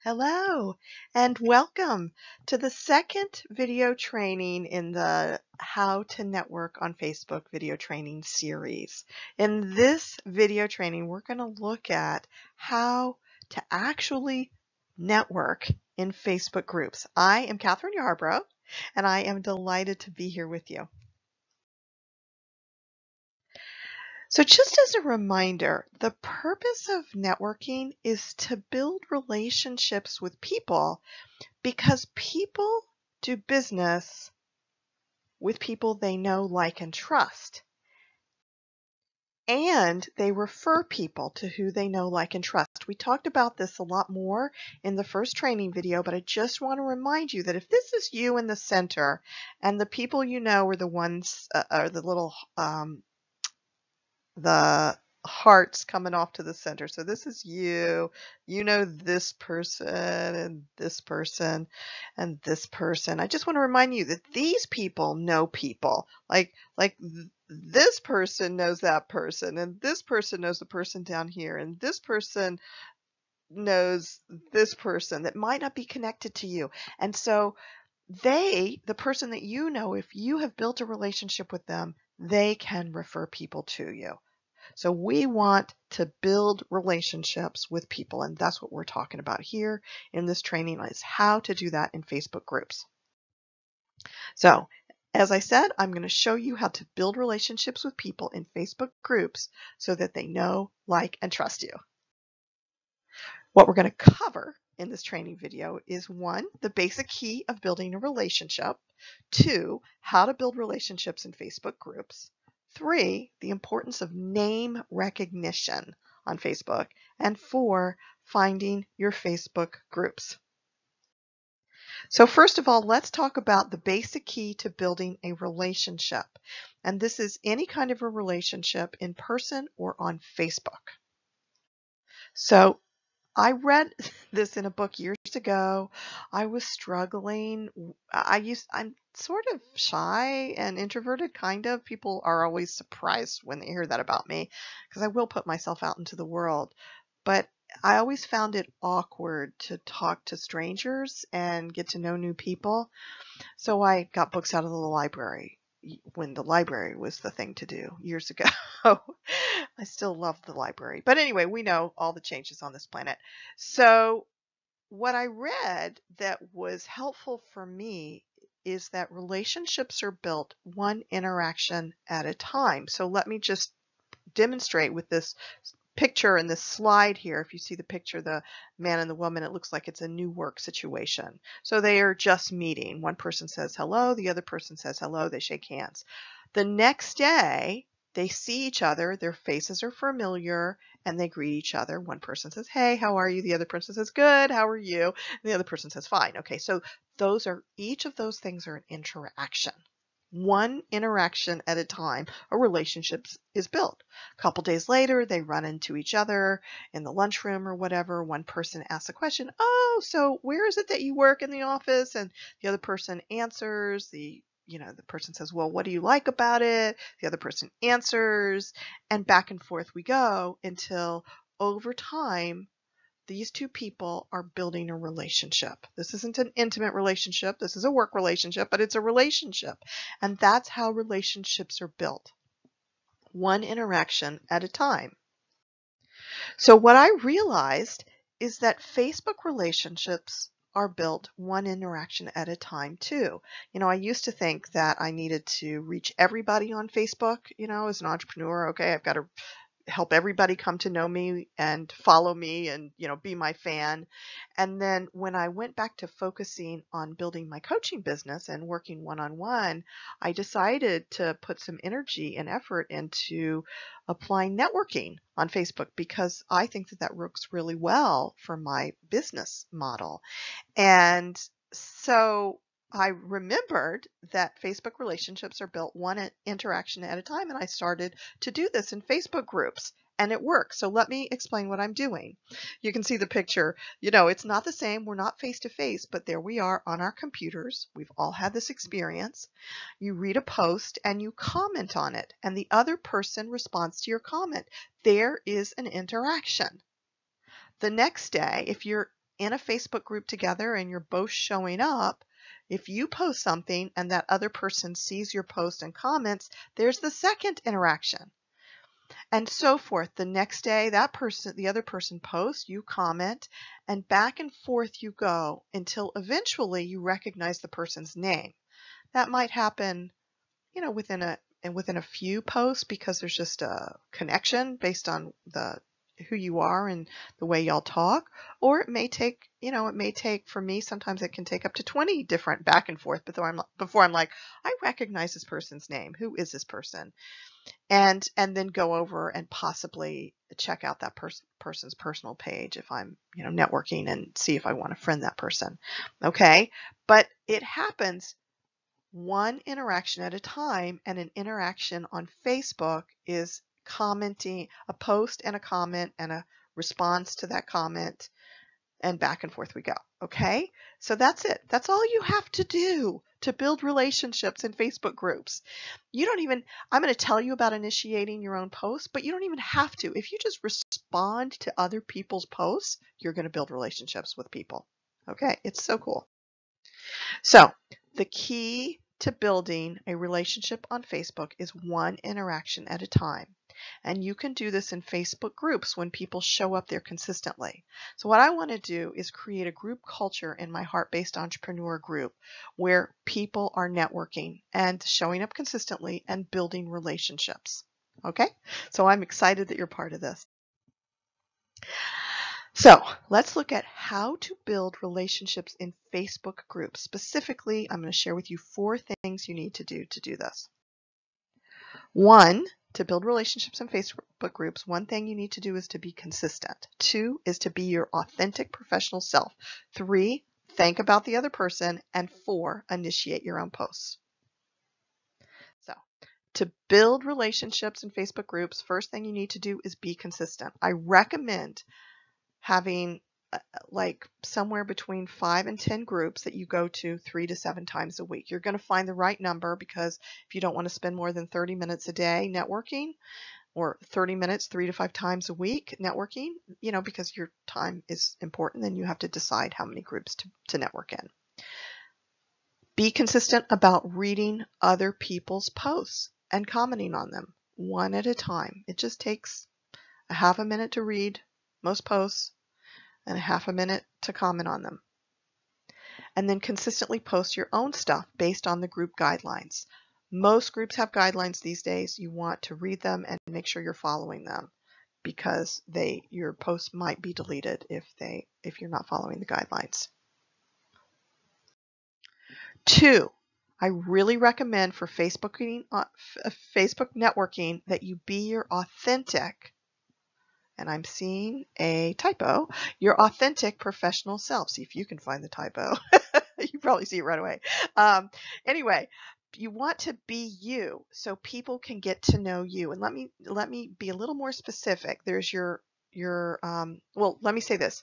Hello and welcome to the second video training in the How to Network on Facebook video training series. In this video training, we're going to look at how to actually network in Facebook groups. I am Catherine Yarbrough, and I am delighted to be here with you. So just as a reminder, the purpose of networking is to build relationships with people because people do business with people they know, like, and trust. And they refer people to who they know, like, and trust. We talked about this a lot more in the first training video, but I just want to remind you that if this is you in the center and the people you know are the ones, are the little the hearts coming off to the center. So this is you. You know this person and this person and this person. I just want to remind you that these people know people. This person knows that person, and this person knows the person down here, and this person knows this person that might not be connected to you. And so the person that you know, if you have built a relationship with them, they can refer people to you. So we want to build relationships with people, and that's what we're talking about here in this training, is how to do that in Facebook groups. So as I said, I'm going to show you how to build relationships with people in Facebook groups so that they know, like, and trust you. What we're going to cover in this training video is 1, the basic key of building a relationship, 2, how to build relationships in Facebook groups, 3, the importance of name recognition on Facebook, and 4, finding your Facebook groups. So first of all, let's talk about the basic key to building a relationship. And this is any kind of a relationship in person or on Facebook. So I read this in a book years ago. I was struggling. I'm sort of shy and introverted, kind of. People are always surprised when they hear that about me because I will put myself out into the world. But I always found it awkward to talk to strangers and get to know new people. So I got books out of the library when the library was the thing to do years ago. I still love the library. But anyway, we know all the changes on this planet. So what I read that was helpful for me is that relationships are built one interaction at a time. So let me just demonstrate with this picture in this slide here. If you see the picture, the man and the woman, it looks like it's a new work situation. So they are just meeting. One person says hello, the other person says hello, they shake hands. The next day, they see each other, their faces are familiar, and they greet each other. One person says, hey, how are you? The other person says, good, how are you? And the other person says, fine. Okay, so each of those things are an interaction. One interaction at a time, a relationship is built. A couple days later, they run into each other in the lunchroom or whatever. One person asks a question, oh, so where is it that you work in the office? And the other person answers. The person says, well, what do you like about it? The other person answers, and back and forth we go until over time, these two people are building a relationship. This isn't an intimate relationship. This is a work relationship, but it's a relationship. And that's how relationships are built. One interaction at a time. So what I realized is that Facebook relationships are built one interaction at a time too. I used to think that I needed to reach everybody on Facebook, as an entrepreneur. Okay, I've got to help everybody come to know me and follow me and, be my fan. And then when I went back to focusing on building my coaching business and working one-on-one, I decided to put some energy and effort into applying networking on Facebook because I think that that works really well for my business model. And so I remembered that Facebook relationships are built one interaction at a time, and I started to do this in Facebook groups, and it works. So let me explain what I'm doing. You can see the picture. It's not the same. We're not face to face, but there we are on our computers. We've all had this experience. You read a post and you comment on it, and the other person responds to your comment. There is an interaction. The next day, if you're in a Facebook group together and you're both showing up, if you post something and that other person sees your post and comments, there's the second interaction. And so forth. The next day, the other person posts, you comment, and back and forth you go until eventually you recognize the person's name. That might happen, within a few posts because there's just a connection based on who you are and the way y'all talk. Or it may take, for me, sometimes it can take up to 20 different back and forth before I'm like, I recognize this person's name. Who is this person? And then go over and possibly check out that person's personal page if I'm, networking, and see if I want to friend that person. Okay. But it happens one interaction at a time, and an interaction on Facebook is commenting, a post and a comment and a response to that comment, and back and forth we go. Okay? So that's it. That's all you have to do to build relationships in Facebook groups. I'm going to tell you about initiating your own posts, but you don't even have to. If you just respond to other people's posts, you're going to build relationships with people. Okay? It's so cool. So the key to building a relationship on Facebook is one interaction at a time. And you can do this in Facebook groups when people show up there consistently. So what I want to do is create a group culture in my Heart-Based Entrepreneur group where people are networking and showing up consistently and building relationships. Okay? So I'm excited that you're part of this. So let's look at how to build relationships in Facebook groups. Specifically, I'm going to share with you 4 things you need to do this. 1, to build relationships in Facebook groups, one thing you need to do is to be consistent. 2 is to be your authentic professional self. 3, think about the other person. And 4, initiate your own posts. So to build relationships in Facebook groups, first thing you need to do is be consistent. I recommend having like somewhere between 5 and 10 groups that you go to 3 to 7 times a week. You're going to find the right number, because if you don't want to spend more than 30 minutes a day networking, or 30 minutes 3 to 5 times a week networking, because your time is important, then you have to decide how many groups to network in. Be consistent about reading other people's posts and commenting on them one at a time. It just takes a half a minute to read most posts and a half a minute to comment on them. And then consistently post your own stuff based on the group guidelines. Most groups have guidelines these days. You want to read them and make sure you're following them, because your posts might be deleted if you're not following the guidelines. 2, I really recommend for Facebook networking that you be your authentic, and I'm seeing a typo, your authentic professional self. See if you can find the typo. You probably see it right away. Anyway, you want to be you so people can get to know you. And let me be a little more specific. There's well, let me say this.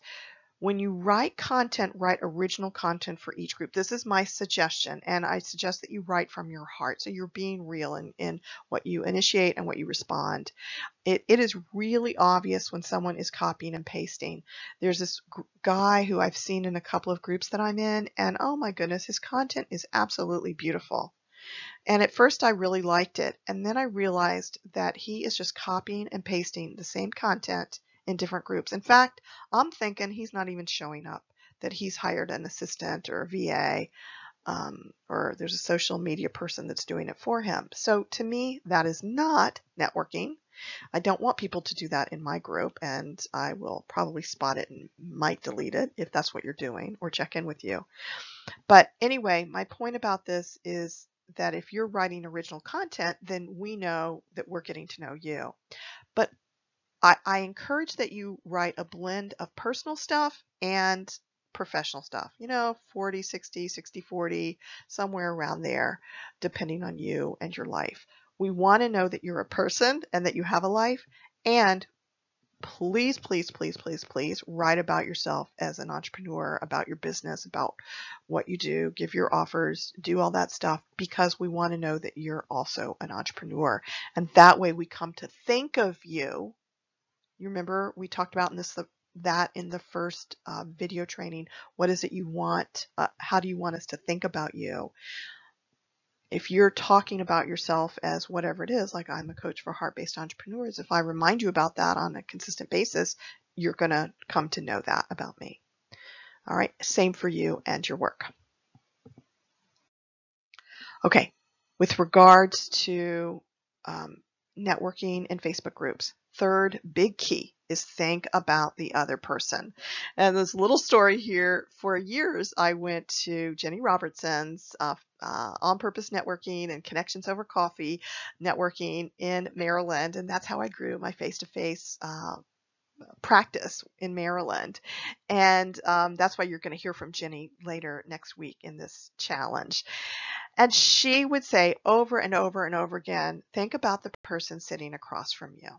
When you write content, write original content for each group. This is my suggestion, and I suggest that you write from your heart, so you're being real in what you initiate and what you respond. It is really obvious when someone is copying and pasting. There's this guy who I've seen in a couple of groups that I'm in, and oh my goodness, his content is absolutely beautiful. And at first I really liked it, and then I realized that he is just copying and pasting the same content in different groups. In fact, I'm thinking he's not even showing up, that he's hired an assistant or a VA, or there's a social media person that's doing it for him. So to me, that is not networking. I don't want people to do that in my group, and I will probably spot it and might delete it if that's what you're doing, or check in with you. But anyway, my point about this is that if you're writing original content, then we know that we're getting to know you. But I encourage that you write a blend of personal stuff and professional stuff, 40, 60, 60, 40, somewhere around there, depending on you and your life. We want to know that you're a person and that you have a life. And please, please, please, please, please write about yourself as an entrepreneur, about your business, about what you do, give your offers, do all that stuff, because we want to know that you're also an entrepreneur. And that way we come to think of you. You remember we talked about in this that in the first video training. What is it you want? How do you want us to think about you? If you're talking about yourself as whatever it is, like I'm a coach for heart-based entrepreneurs, if I remind you about that on a consistent basis, you're going to come to know that about me. All right, same for you and your work. Okay, with regards to networking and Facebook groups, third big key is think about the other person. And this little story here, for years I went to Jenny Robertson's On Purpose Networking and Connections Over Coffee networking in Maryland, and that's how I grew my face-to-face practice in Maryland. And that's why you're going to hear from Jenny later next week in this challenge. And she would say over and over and over again, think about the person sitting across from you.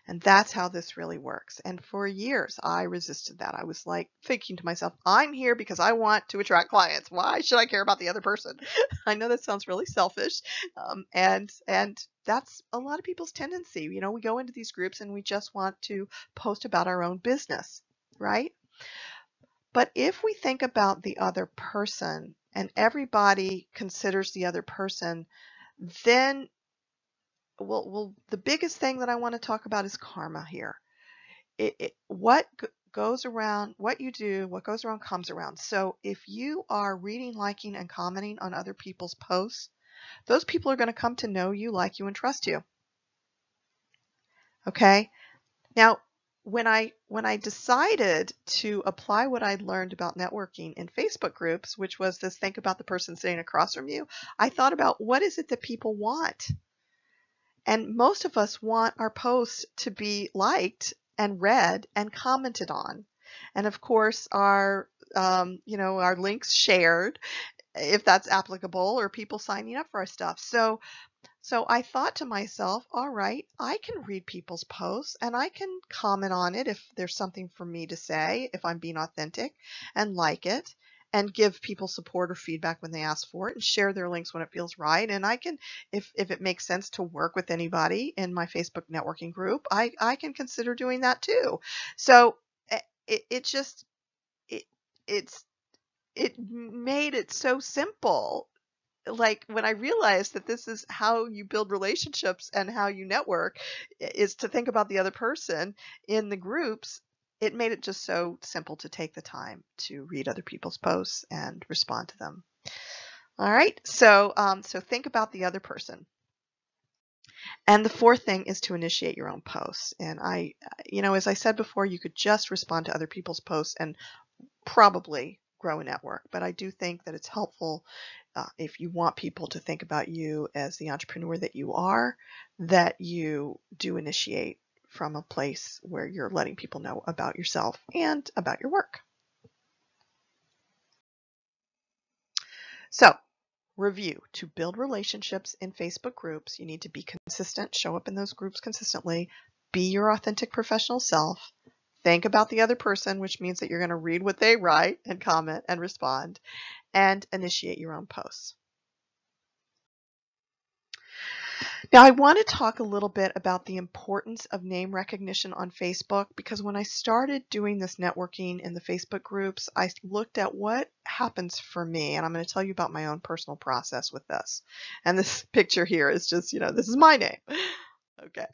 And that's how this really works. And for years, I resisted that. I was like thinking to myself, I'm here because I want to attract clients. Why should I care about the other person? I know that sounds really selfish. And that's a lot of people's tendency. You know, we go into these groups and we just want to post about our own business, right? But if we think about the other person and everybody considers the other person, then well, the biggest thing that I want to talk about is karma here. What goes around, what you do, what goes around comes around. So if you are reading, liking, and commenting on other people's posts, those people are going to come to know you, like you, and trust you. Okay? Now, when I decided to apply what I'd learned about networking in Facebook groups, which was this think about the person sitting across from you, I thought about what is it that people want? And most of us want our posts to be liked and read and commented on. And of course, our our links shared if that's applicable, or people signing up for our stuff. So I thought to myself, all right, I can read people's posts and I can comment on it if there's something for me to say, if I'm being authentic, and like it, and give people support or feedback when they ask for it, and share their links when it feels right. And I can, if it makes sense to work with anybody in my Facebook networking group, I can consider doing that too. So it just, it, it's, it made it so simple. Like when I realized that this is how you build relationships and how you network is to think about the other person in the groups, it made it just so simple to take the time to read other people's posts and respond to them. All right, so think about the other person. And the fourth thing is to initiate your own posts. And as I said before, you could just respond to other people's posts and probably grow a network. But I do think that it's helpful if you want people to think about you as the entrepreneur that you are, that you do initiate from a place where you're letting people know about yourself and about your work. So, review. To build relationships in Facebook groups, you need to be consistent, show up in those groups consistently, be your authentic professional self, think about the other person, which means that you're going to read what they write and comment and respond, and initiate your own posts. Now, I want to talk a little bit about the importance of name recognition on Facebook, because when I started doing this networking in the Facebook groups, I looked at what happens for me, and I'm going to tell you about my own personal process with this. And this picture here is just, this is my name. Okay.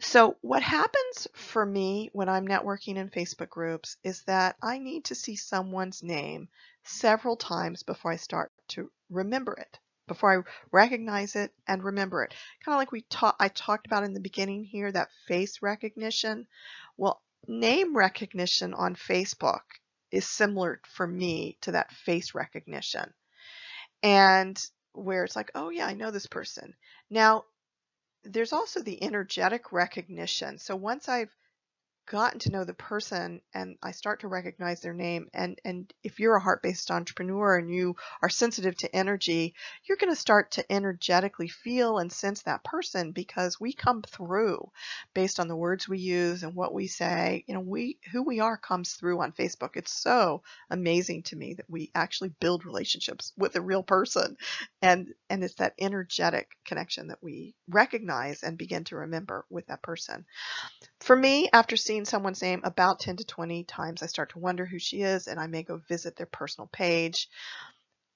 So what happens for me when I'm networking in Facebook groups is that I need to see someone's name several times before I start to remember it, before I recognize it and remember it. Kind of like I talked about in the beginning here, that face recognition. Well, name recognition on Facebook is similar for me to that face recognition. And where it's like, oh yeah, I know this person. Now, there's also the energetic recognition. So once I've gotten to know the person and I start to recognize their name, and if you're a heart-based entrepreneur and you are sensitive to energy, you're going to start to energetically feel and sense that person, because we come through based on the words we use and what we say. Who we are comes through on Facebook. It's so amazing to me that we actually build relationships with a real person, and it's that energetic connection that we recognize and begin to remember with that person. For me, after seeing someone's name about 10 to 20 times, I start to wonder who she is, and I may go visit their personal page.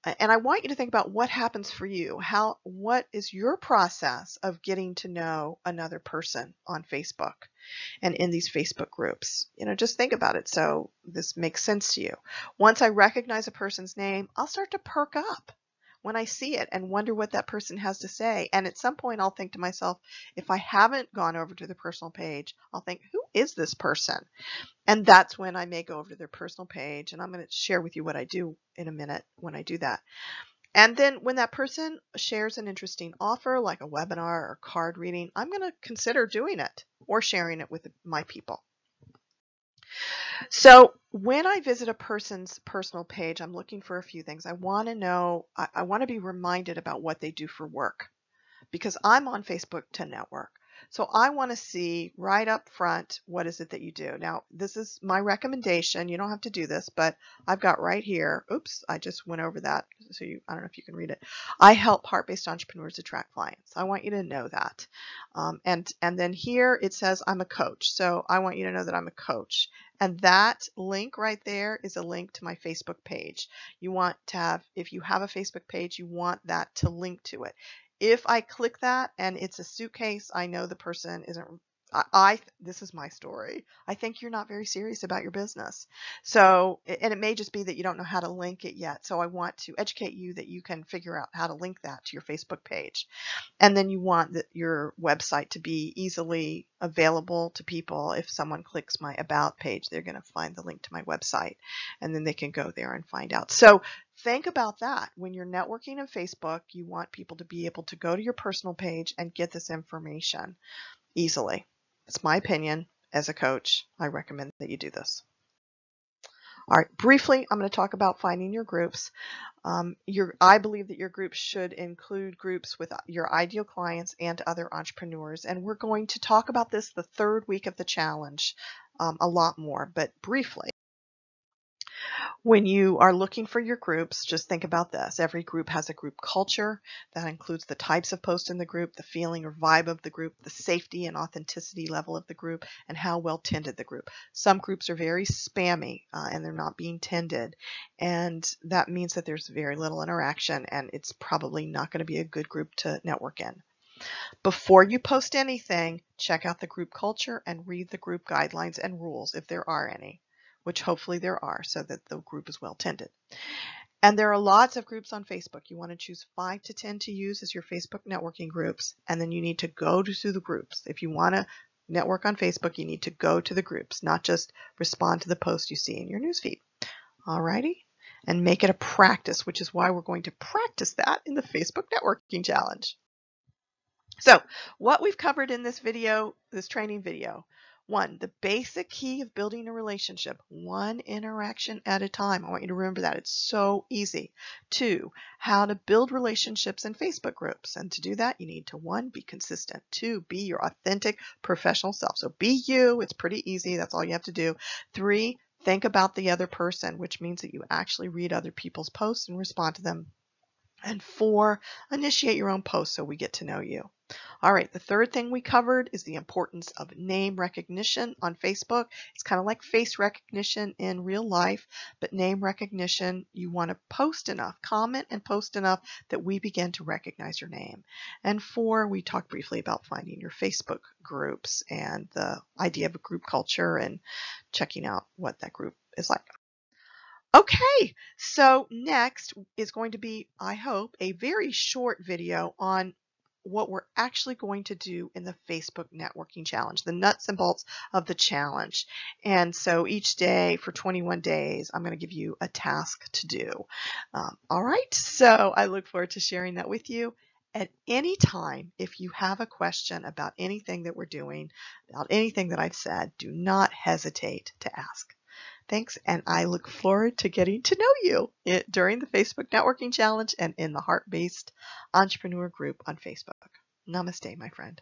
And I want you to think about what happens for you. What is your process of getting to know another person on Facebook and in these Facebook groups? Just think about it so this makes sense to you. Once I recognize a person's name, I'll start to perk up when I see it and wonder what that person has to say. And at some point, I'll think to myself, if I haven't gone over to the personal page, I'll think, who is this person? And that's when I may go over to their personal page, and I'm going to share with you what I do in a minute when I do that. And then when that person shares an interesting offer, like a webinar or card reading, I'm going to consider doing it or sharing it with my people. So when I visit a person's personal page, I'm looking for a few things. I want to know, I want to be reminded about what they do for work, because I'm on Facebook to network. So I want to see right up front, what is it that you do? Now, this is my recommendation. You don't have to do this, but I've got right here. Oops, I just went over that. So I don't know if you can read it. I help heart-based entrepreneurs attract clients. I want you to know that. And then here it says I'm a coach. So I want you to know that I'm a coach. And that link right there is a link to my Facebook page. You want to have, if you have a Facebook page, you want that to link to it. If I click that and it's a suitcase, I know the person isn't, this is my story. I think you're not very serious about your business. So, and it may just be that you don't know how to link it yet. So I want to educate you that you can figure out how to link that to your Facebook page. And then you want your website to be easily available to people. If someone clicks my About page, they're going to find the link to my website, and then they can go there and find out. So think about that. When you're networking on Facebook, you want people to be able to go to your personal page and get this information easily. It's my opinion. As a coach, I recommend that you do this. All right, briefly, I'm going to talk about finding your groups. I believe that your groups should include groups with your ideal clients and other entrepreneurs. And we're going to talk about this the third week of the challenge a lot more, but briefly. When you are looking for your groups, just think about this. Every group has a group culture. That includes the types of posts in the group, the feeling or vibe of the group, the safety and authenticity level of the group, and how well tended the group. Some groups are very spammy and they're not being tended. And that means that there's very little interaction, and it's probably not going to be a good group to network in. Before you post anything, check out the group culture and read the group guidelines and rules if there are any, which hopefully there are, so that the group is well tended. And there are lots of groups on Facebook. You want to choose 5 to 10 to use as your Facebook networking groups, and then you need to go to the groups. If you want to network on Facebook, you need to go to the groups, not just respond to the post you see in your newsfeed. Alrighty? And make it a practice, which is why we're going to practice that in the Facebook Networking Challenge. So what we've covered in this video, this training video: 1, the basic key of building a relationship, one interaction at a time. I want you to remember that. It's so easy. 2, how to build relationships in Facebook groups. And to do that, you need to 1, be consistent. 2, be your authentic professional self. So be you. It's pretty easy. That's all you have to do. 3, think about the other person, which means that you actually read other people's posts and respond to them. And 4, initiate your own posts so we get to know you. All right, the third thing we covered is the importance of name recognition on Facebook. It's kind of like face recognition in real life, but name recognition, you want to post enough, comment and post enough that we begin to recognize your name. And 4, we talked briefly about finding your Facebook groups and the idea of a group culture and checking out what that group is like. Okay, so next is going to be, I hope, a very short video on what we're actually going to do in the Facebook Networking Challenge, the nuts and bolts of the challenge. And so each day for 21 days, I'm going to give you a task to do. All right, so I look forward to sharing that with you. At any time, if you have a question about anything that we're doing, about anything that I've said, do not hesitate to ask. Thanks, and I look forward to getting to know you during the Facebook Networking Challenge and in the Heart-Based Entrepreneur group on Facebook. Namaste, my friend.